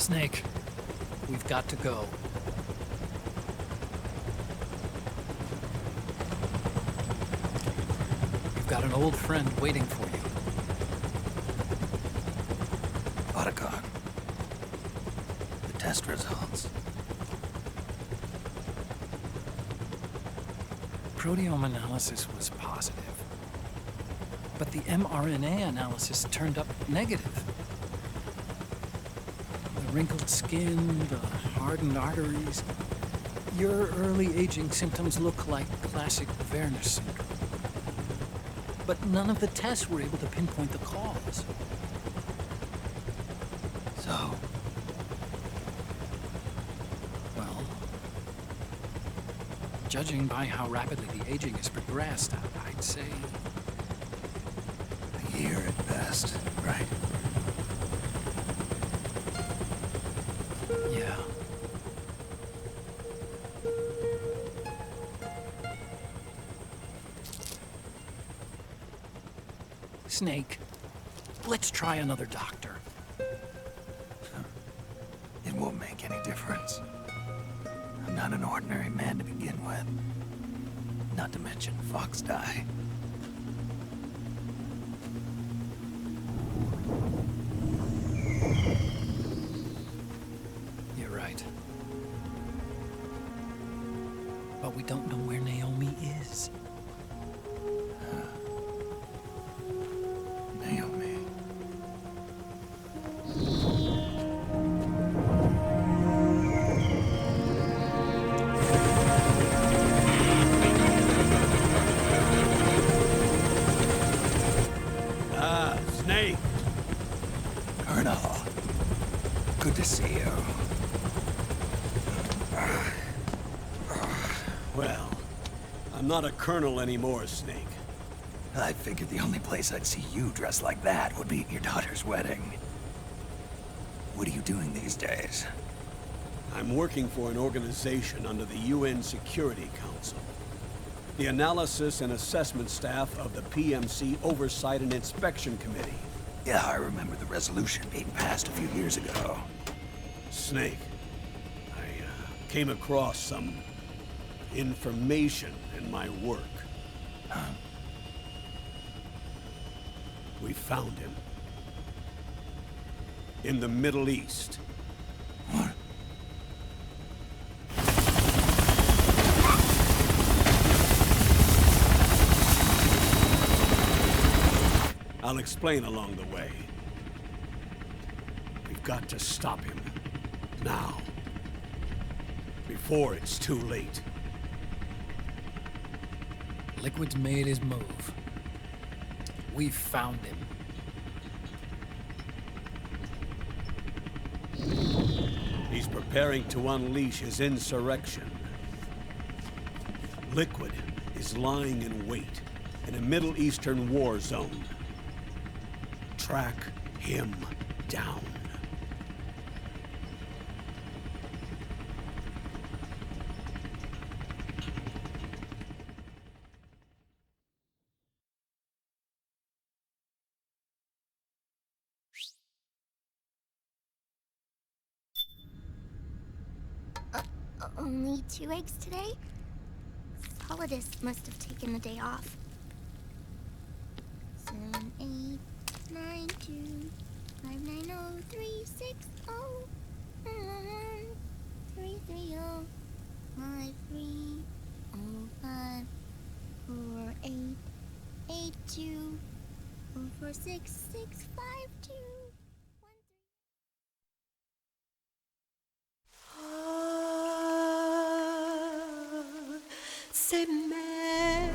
Snake, we've got to go. You've got an old friend waiting for you. Otacon. The test results. Proteome analysis was positive, but the mRNA analysis turned up negative. The wrinkled skin, the hardened arteries. Your early aging symptoms look like classic Werner syndrome. But none of the tests were able to pinpoint the cause. So? Well, judging by how rapidly the aging has progressed, I'd say... A year at best, right? Yeah. Snake, let's try another doctor. It won't make any difference. I'm not an ordinary man to begin with. Not to mention Fox die. You're right. But we don't know where Naomi is. Naomi. Snake! Colonel. Good to see you. Well, I'm not a colonel anymore, Snake. I figured the only place I'd see you dressed like that would be at your daughter's wedding. What are you doing these days? I'm working for an organization under the UN Security Council. The Analysis and Assessment Staff of the PMC Oversight and Inspection Committee. Yeah, I remember the resolution being passed a few years ago. Snake, I came across some information in my work. Huh? We found him. In the Middle East. What? I'll explain along the way. We've got to stop him. Now. Before it's too late. Liquid's made his move. We found him. He's preparing to unleash his insurrection. Liquid is lying in wait in a Middle Eastern war zone. Track him down. Only 2 eggs today? Solidus must have taken the day off. 7, 8, 9, 2, 5, 9, 0, 3, 6, 0, 3, 3, 0, 5, 3, 0, 5, 4, 8, 8, 2, 4, 4, 6, 6, 5, 2. C'est mère.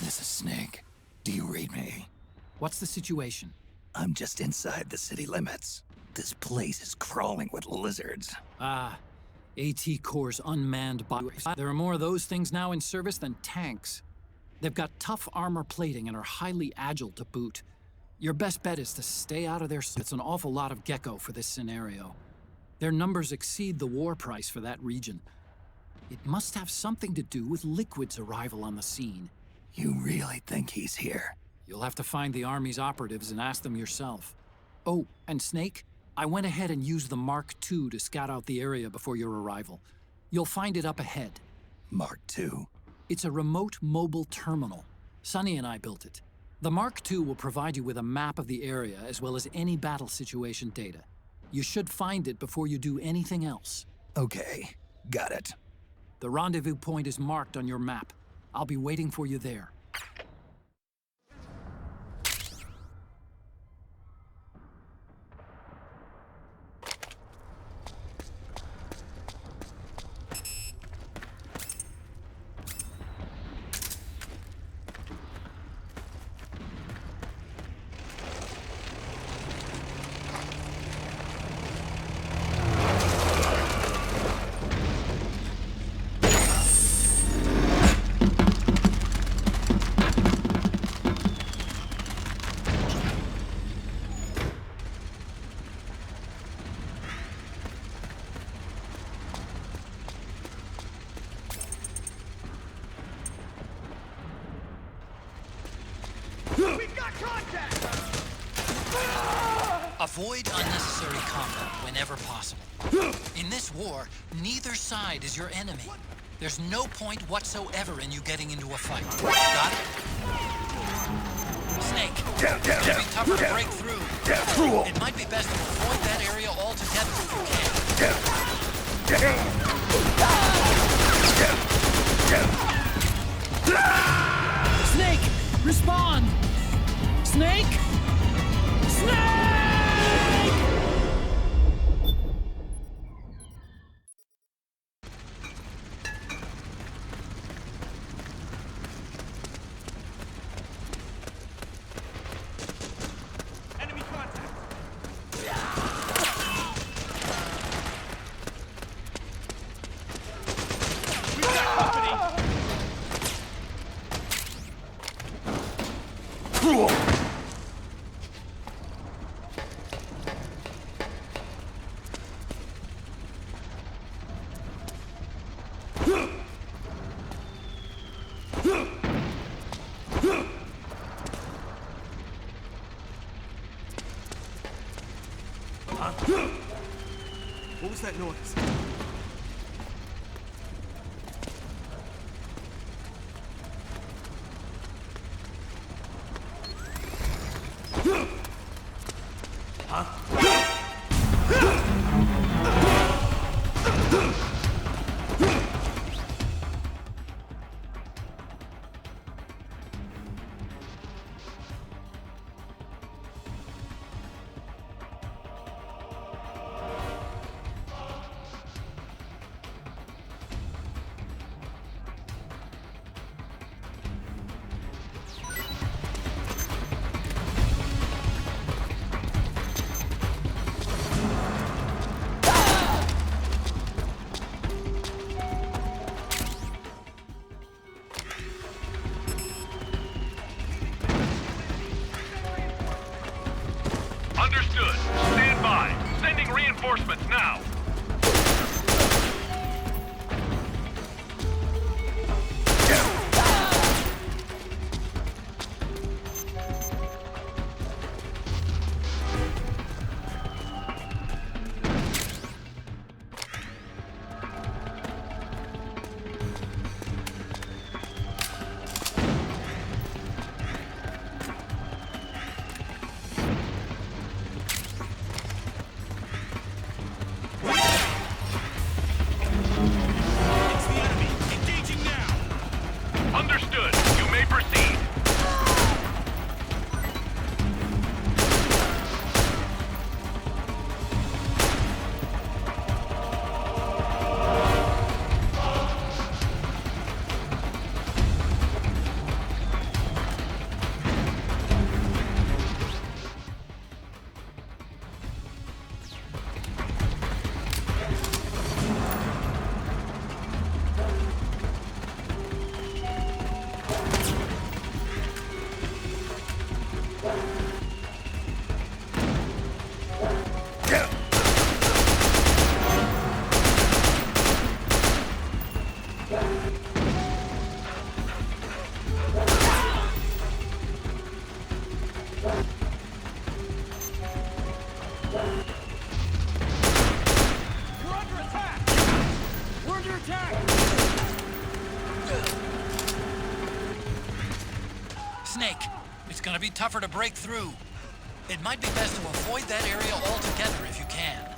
This is Snake. Do you read me? What's the situation? I'm just inside the city limits. This place is crawling with lizards. AT Corps' unmanned bodies. There are more of those things now in service than tanks. They've got tough armor plating and are highly agile to boot. Your best bet is to stay out of their... It's an awful lot of gecko for this scenario. Their numbers exceed the war price for that region. It must have something to do with Liquid's arrival on the scene. You really think he's here? You'll have to find the Army's operatives and ask them yourself. Oh, and Snake, I went ahead and used the Mark II to scout out the area before your arrival. You'll find it up ahead. Mark II? It's a remote mobile terminal. Sonny and I built it. The Mark II will provide you with a map of the area as well as any battle situation data. You should find it before you do anything else. Okay, got it. The rendezvous point is marked on your map. I'll be waiting for you there. Avoid unnecessary combat whenever possible. In this war, neither side is your enemy. There's no point whatsoever in you getting into a fight. Got it? Snake, it'll be tougher to break through. It might be best to avoid that area altogether if you can. Snake, respond! Snake! Snake! What was that noise? Snake, it's gonna be tougher to break through. It might be best to avoid that area altogether if you can.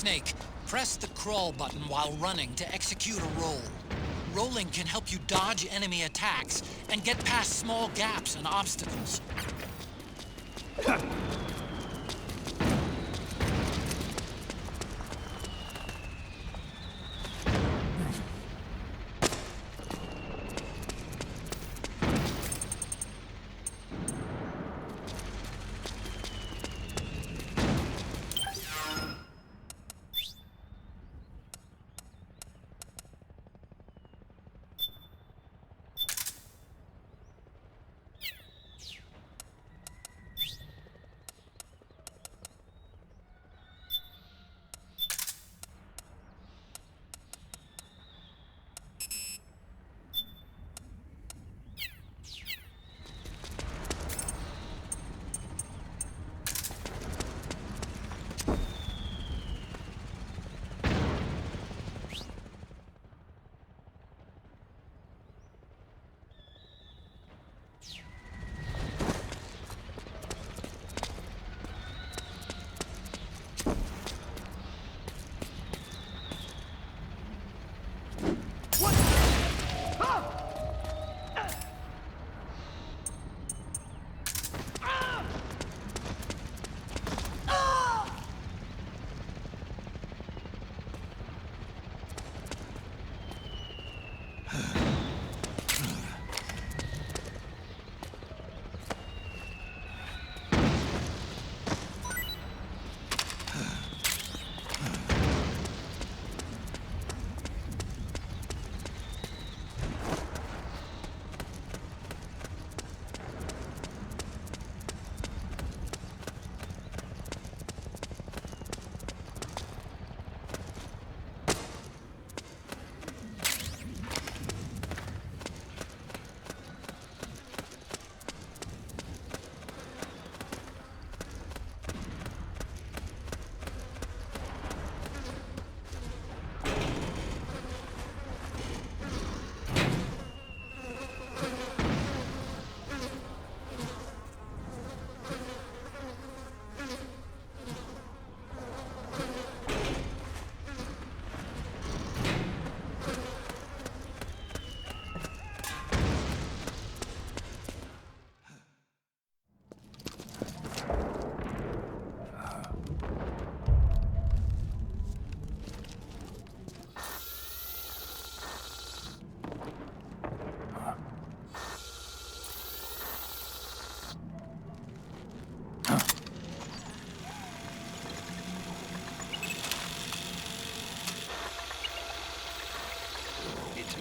Snake, press the crawl button while running to execute a roll. Rolling can help you dodge enemy attacks and get past small gaps and obstacles.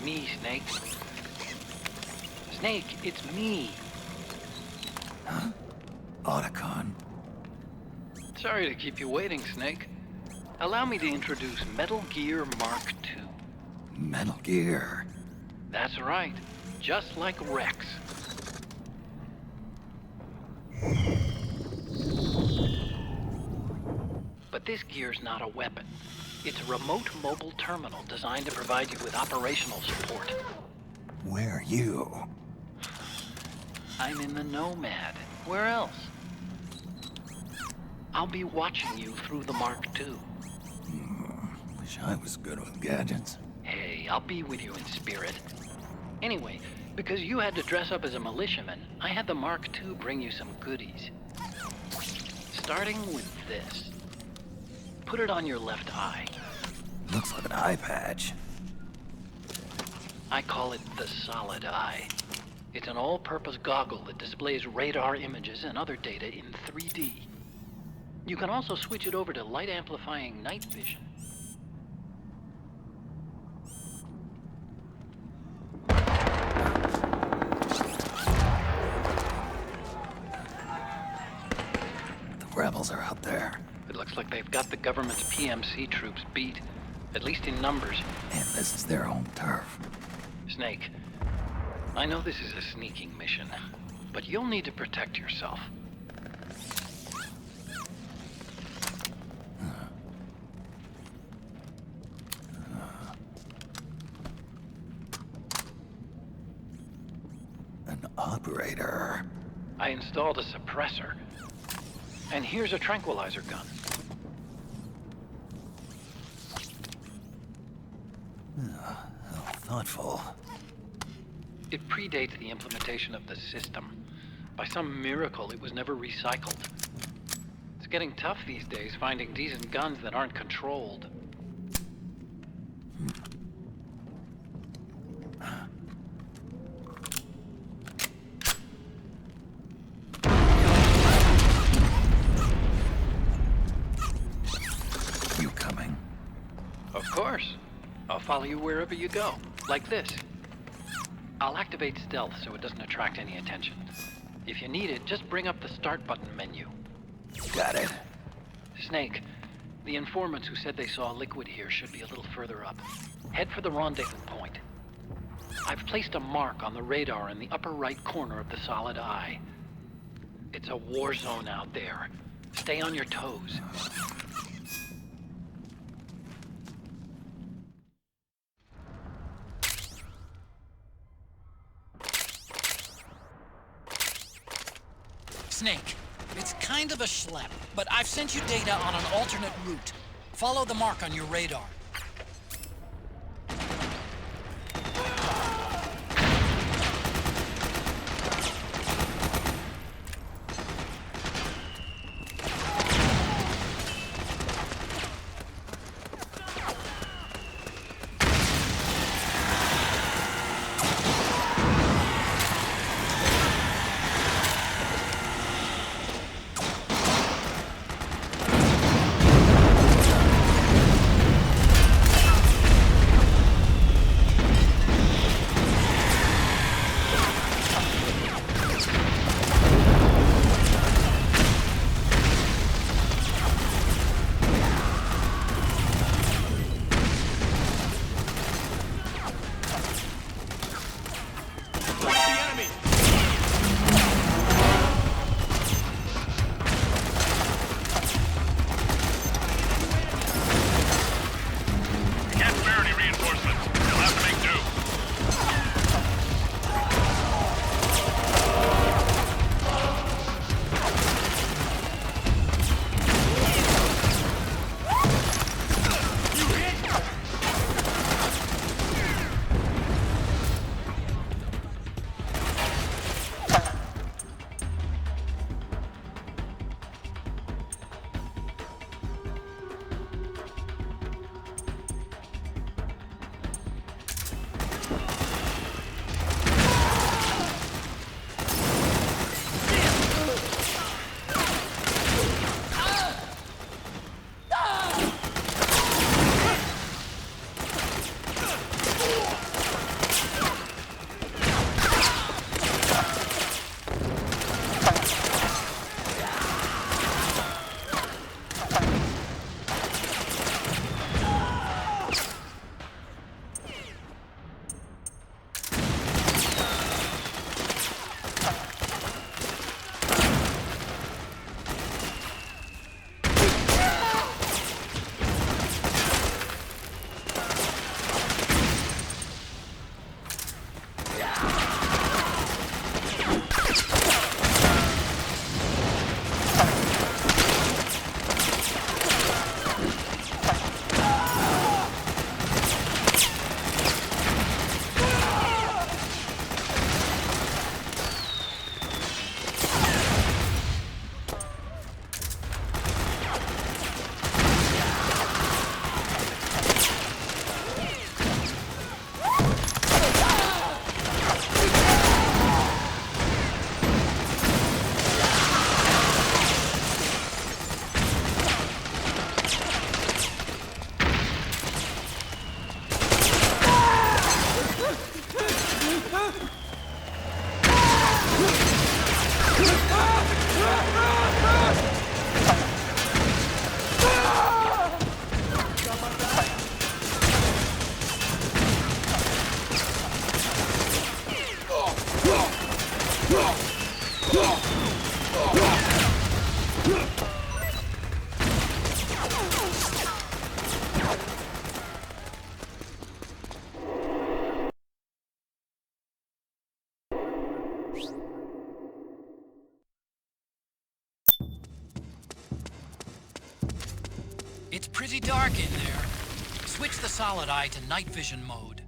me, Snake. Snake, it's me. Huh? Otacon. Sorry to keep you waiting, Snake. Allow me to introduce Metal Gear Mark II. Metal Gear. That's right. Just like Rex. But this gear's not a weapon. It's a remote mobile terminal designed to provide you with operational support. Where are you? I'm in the Nomad. Where else? I'll be watching you through the Mark II. Wish I was good with gadgets. Hey, I'll be with you in spirit. Anyway, because you had to dress up as a militiaman, I had the Mark II bring you some goodies. Starting with this. Put it on your left eye. Looks like an eye patch. I call it the Solid Eye. It's an all-purpose goggle that displays radar images and other data in 3D. You can also switch it over to light-amplifying night vision. The rebels are out there. It looks like they've got the government's PMC troops beat, at least in numbers. And this is their home turf. Snake, I know this is a sneaking mission, but you'll need to protect yourself. An operator. I installed a suppressor. And here's a tranquilizer gun. How thoughtful. It predates the implementation of the system. By some miracle, it was never recycled. It's getting tough these days finding decent guns that aren't controlled. You coming? Of course. I'll follow you wherever you go, like this. I'll activate stealth so it doesn't attract any attention. If you need it, just bring up the start button menu. Got it. Snake, the informants who said they saw liquid here should be a little further up. Head for the rendezvous point. I've placed a mark on the radar in the upper right corner of the Solid Eye. It's a war zone out there. Stay on your toes. Snake, it's kind of a schlep, but I've sent you data on an alternate route. Follow the mark on your radar. dark in there. Switch the solid eye to night vision mode.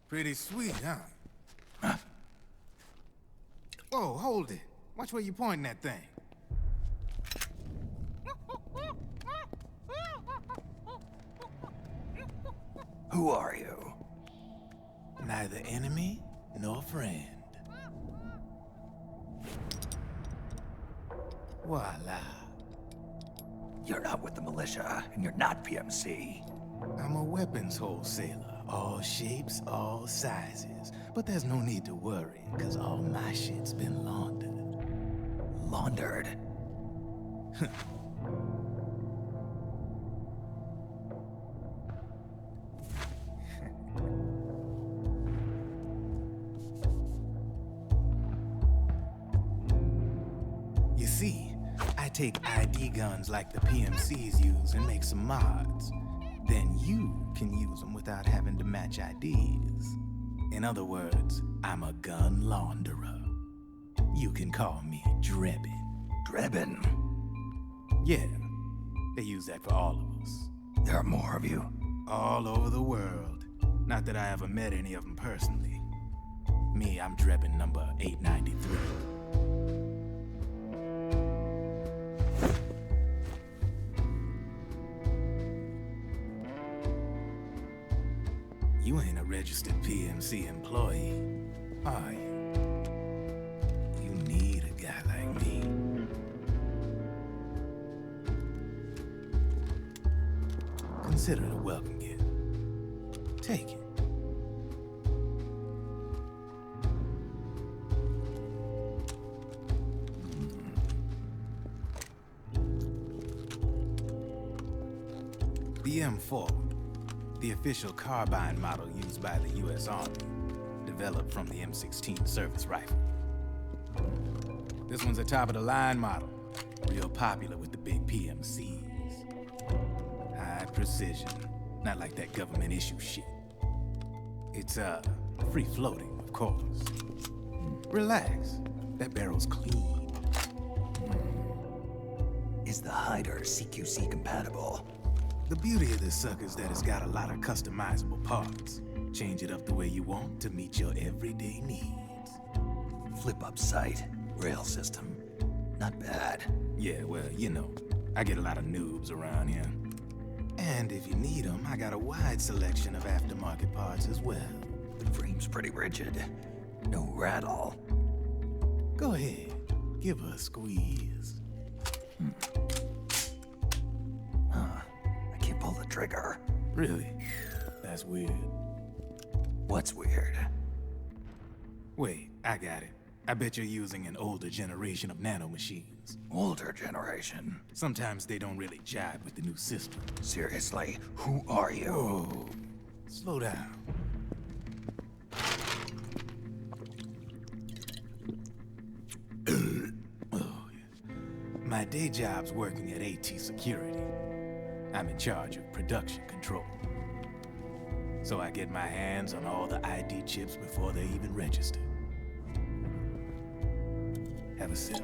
Pretty sweet, huh? Whoa, hold it. Watch where you pointing that thing. Who are you? Neither enemy nor friend. Voila. You're not with the militia, and you're not PMC. I'm a weapons wholesaler. All shapes, all sizes. But there's no need to worry, because all my shit's been laundered. Laundered? You see, I take ID guns like the PMCs use and make some mods. Then you can use them without having to match IDs. In other words, I'm a gun launderer. You can call me Drebin. Drebin? Yeah, they use that for all of us. There are more of you. All over the world. Not that I ever met any of them personally. Me, I'm Drebin number 893. You ain't a registered PMC employee, are you? You need a guy like me. Consider it a welcome gift. Take it. The M4, the official carbine model used by the U.S. Army, developed from the M16 service rifle. This one's a top-of-the-line model, real popular with the big PMCs. High precision, not like that government issue shit. It's, free-floating, of course. Relax, that barrel's clean. Is the hider CQC compatible? The beauty of this sucker is that it's got a lot of customizable parts. Change it up the way you want to meet your everyday needs. Flip-up sight, rail system. Not bad. Yeah, well, you know, I get a lot of noobs around here. And if you need them, I got a wide selection of aftermarket parts as well. The frame's pretty rigid. No rattle. Go ahead, give her a squeeze. I can't pull the trigger. Really? That's weird. What's weird? Wait, I got it. I bet you're using an older generation of nanomachines. Older generation? Sometimes they don't really jibe with the new system. Seriously, who are you? Whoa, slow down. Oh, yeah. My day job's working at AT Security. I'm in charge of production control. So I get my hands on all the ID chips before they even register. Have a sip.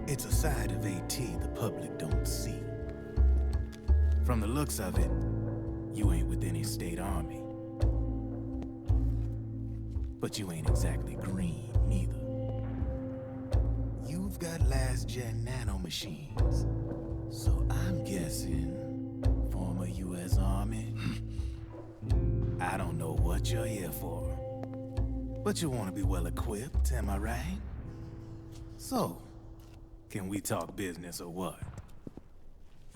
It's a side of AT the public don't see. From the looks of it, you ain't with any state army. But you ain't exactly green, neither. You've got last-gen nanomachines. So I'm guessing former U.S. Army. I don't know what you're here for. But you want to be well-equipped, am I right? So, can we talk business or what?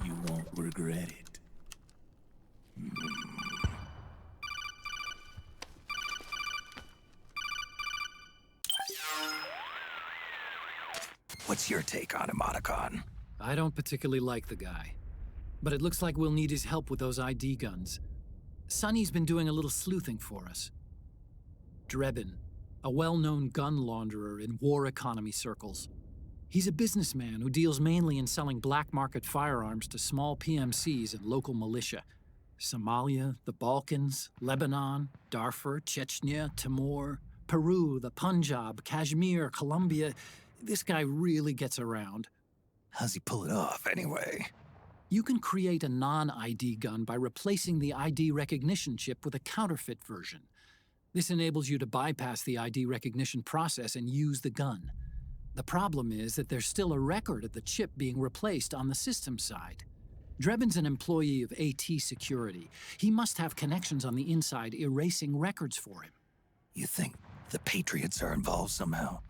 You won't regret it. What's your take on him, Otacon? I don't particularly like the guy, but it looks like we'll need his help with those ID guns. Sonny's been doing a little sleuthing for us. Drebin, a well-known gun launderer in war economy circles. He's a businessman who deals mainly in selling black market firearms to small PMCs and local militia. Somalia, the Balkans, Lebanon, Darfur, Chechnya, Timor, Peru, the Punjab, Kashmir, Colombia. This guy really gets around. How's he pull it off, anyway? You can create a non-ID gun by replacing the ID recognition chip with a counterfeit version. This enables you to bypass the ID recognition process and use the gun. The problem is that there's still a record of the chip being replaced on the system side. Drebin's an employee of AT Security. He must have connections on the inside erasing records for him. You think the Patriots are involved somehow?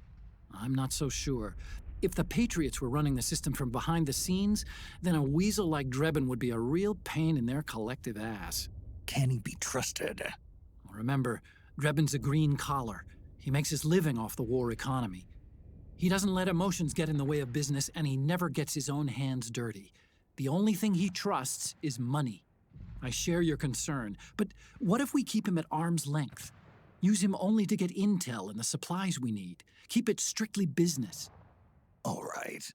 I'm not so sure. If the Patriots were running the system from behind the scenes, then a weasel like Drebin would be a real pain in their collective ass. Can he be trusted? Remember, Drebin's a green collar. He makes his living off the war economy. He doesn't let emotions get in the way of business, and he never gets his own hands dirty. The only thing he trusts is money. I share your concern, but what if we keep him at arm's length? Use him only to get intel and the supplies we need. Keep it strictly business. All right.